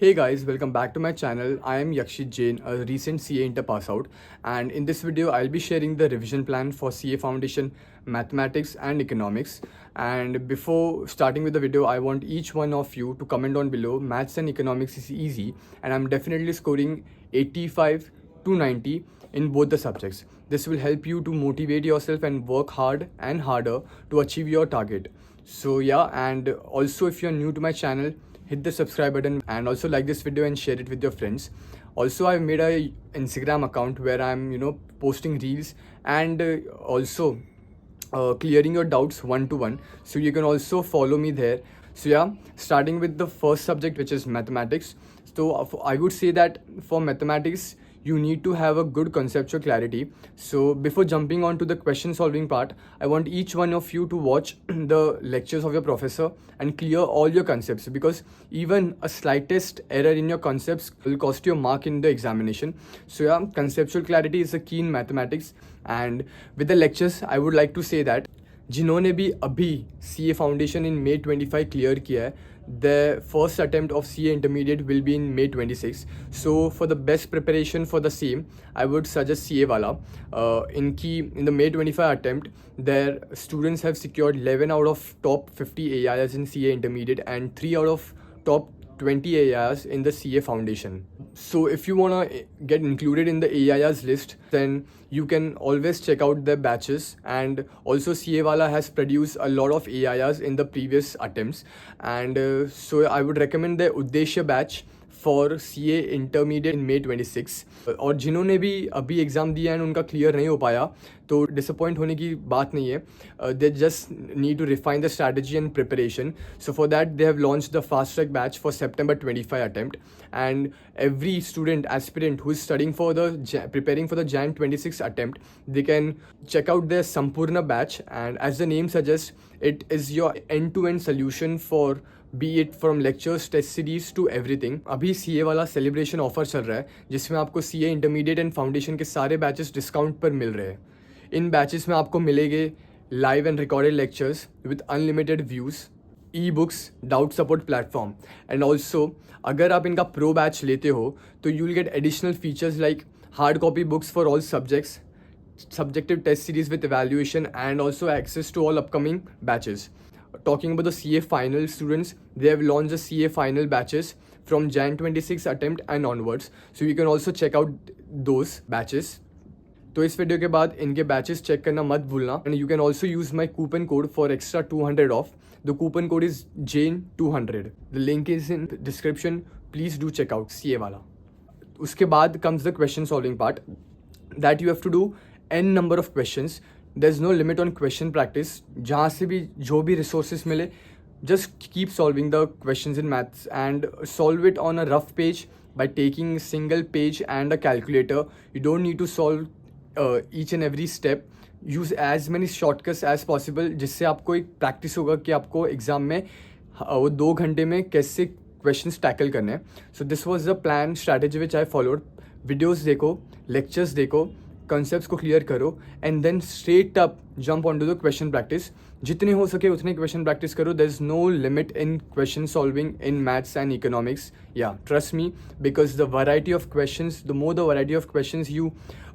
Hey guys, welcome back to my channel. I am Yakshit Jain, a recent CA Inter pass out, and in this video, I'll be sharing the revision plan for CA Foundation, Mathematics, and Economics. And before starting with the video, I want each one of you to comment down below. Maths and Economics is easy, and I'm definitely scoring 85 to 90 in both the subjects. This will help you to motivate yourself and work hard and harder to achieve your target. So yeah, and also if you're new to my channel, hit the subscribe button and also like this video and share it with your friends. Also, I've made a Instagram account where I'm posting reels and also clearing your doubts one to one, so you can also follow me there. So yeah, starting with the first subject, which is mathematics. So I would say that for mathematics you need to have a good conceptual clarity. So before jumping on to the question solving part, I want each one of you to watch the lectures of your professor and clear all your concepts, because even a slightest error in your concepts will cost you a mark in the examination. So yeah, conceptual clarity is the key in mathematics. And with the lectures, I would like to say that जिन्होंने भी अभी C A foundation in May 25 clear किया है, the first attempt of CA intermediate will be in May 26. So for the best preparation for the same, I would suggest CA wala. In the May 25 attempt, their students have secured 11 out of top 50 AIs in CA intermediate and 3 out of top 20 AIs in the CA foundation. So if you want to get included in the AIs list, then you can always check out their batches. And also CA Wala has produced a lot of AIs in the previous attempts. And so I would recommend the Uddeshya batch for C A intermediate in May 26. और जिन्होंने भी अभी exam दिया and उनका clear नहीं हो पाया, तो डिसअपॉइंट होने की बात नहीं है. They just need to refine the strategy and preparation. So for that they have launch the fast track batch for September 25 attempt. And every student aspirant who is studying for the preparing for the Jan 26 attempt, they can check out their Sampurna batch. And as the name suggests, it is your end-to-end solution for be it from lectures, test series to everything. अभी C ए वाला celebration offer चल रहा है, जिसमें आपको सी A intermediate and foundation के सारे batches discount पर मिल रहे हैं. इन बैचेस में आपको मिलेंगे live and recorded lectures with unlimited views, e books, doubt support platform. And also अगर आप इनका प्रो बैच लेते हो तो you will get additional features like hard copy books for all subjects, subjective test series with evaluation, and also access to all upcoming batches. Talking about the CA final students, they have launched the CA final batches from Jan 26 attempt and onwards, so you can also check out those batches. तो इस video के बाद इनके batches check करना मत भूलना. And you can also use my coupon code for extra 200 off. The coupon code is JAIN200. The link is in description. Please do check out CA वाला. उसके बाद comes the question solving part, that you have to do n number of questions. There's no limit on question practice. जहाँ से भी जो भी resources मिले, just keep solving the questions in maths and solve it on a rough page by taking a single page and a calculator. You don't need to solve each and every step. Use as many shortcuts as possible, जिससे आपको एक practice होगा कि आपको exam में वो 2 घंटे में कैसे questions tackle करने हैं. So this was the plan strategy which I followed. Videos देखो, lectures देखो, कॉन्सेप्ट्स को क्लियर करो, and then straight up jump on to the question practice. जितने हो सके उतने क्वेश्चन प्रैक्टिस करो. There is no limit in question solving in maths and economics. Yeah trust me, because the variety of questions, the more the variety of questions you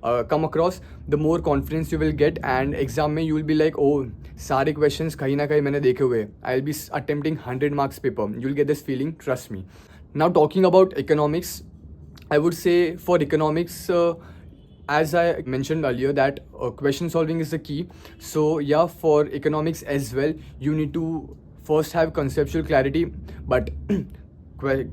come across, the more confidence you will get. And exam में you will be like, oh सारे questions कहीं ना कहीं मैंने देखे हुए, I will be attempting 100 marks paper. You will get this feeling, trust me. Now talking about economics, I would say for economics, as I mentioned earlier, that question solving is the key. So yeah, for economics as well, you need to first have conceptual clarity, but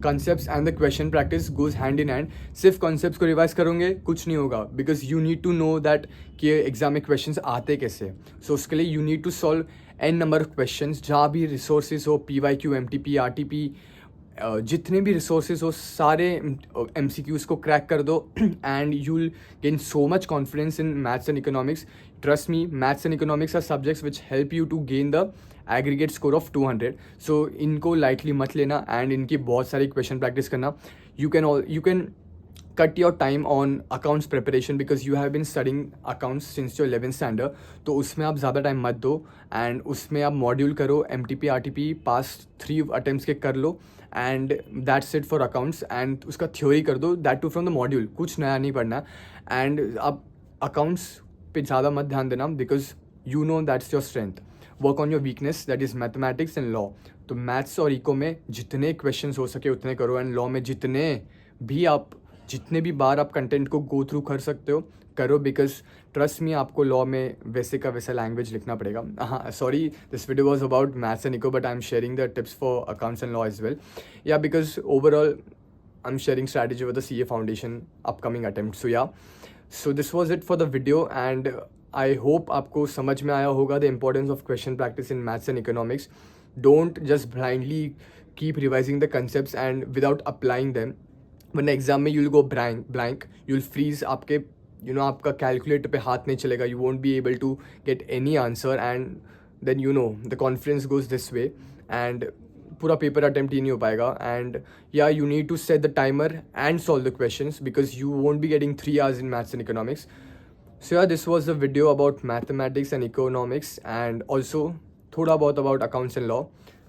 concepts and the question practice goes hand in hand. सिर्फ concepts को revise करोगे कुछ नहीं होगा, because you need to know that कि exam में questions आते कैसे. So उसके लिए you need to solve n number of questions. जहाँ भी resources हो, PYQ, MTP, RTP, जितने भी रिसोर्सेज हो, सारे MCQs को क्रैक कर दो, and you will gain so much confidence in maths and economics. Trust me, maths and economics are subjects which help you to gain the aggregate score of 200. So इनको lightly मत लेना and इनकी बहुत सारी question practice करना. You can cut your time on accounts preparation because you have been studying accounts since your 11th standard. तो उसमें आप ज़्यादा टाइम मत दो, एंड उसमें आप मॉड्यूल करो, MTP RTP पास 3 अटेम्प्ट्स के कर लो, and that's it for accounts. And उसका थ्योरी कर दो, that too from the module, कुछ नया नहीं पढ़ना. एंड आप अकाउंट्स पे ज़्यादा मत ध्यान देना because you know that's your strength. Work on your weakness, that is mathematics and law. तो मैथ्स और इको में जितने क्वेश्चंस हो सके उतने करो, एंड लॉ में जितने भी बार आप कंटेंट को गो थ्रू कर सकते हो करो, बिकॉज ट्रस्ट मी आपको लॉ में वैसे का वैसा लैंग्वेज लिखना पड़ेगा. हाँ, sorry, this video was about maths and eco, but I am sharing the tips for accounts and law as well. या because overall I'm sharing strategy with the CA Foundation upcoming attempt. So this was it for the video, and I hope आपको समझ में आया होगा the importance of question practice in maths and economics. Don't just blindly keep revising the concepts and without applying them. वरना exam में you'll go blank, you'll freeze, आपके आपका calculator पे हाथ नहीं चलेगा, you won't be able to get any answer, and then the confidence goes this way, and पूरा paper attempt ही नहीं हो पाएगा. एंड या you need to set the timer and solve the questions because you won't be getting 3 hours in maths and economics. So yeah, this was the video about mathematics and economics, and also thoda bahut about accounts and law.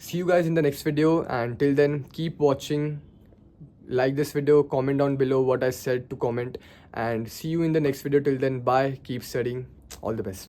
See you guys in the next video, and till then keep watching, like this video, comment down below what I said to comment, and see you in the next video. Till then, bye, keep studying, all the best.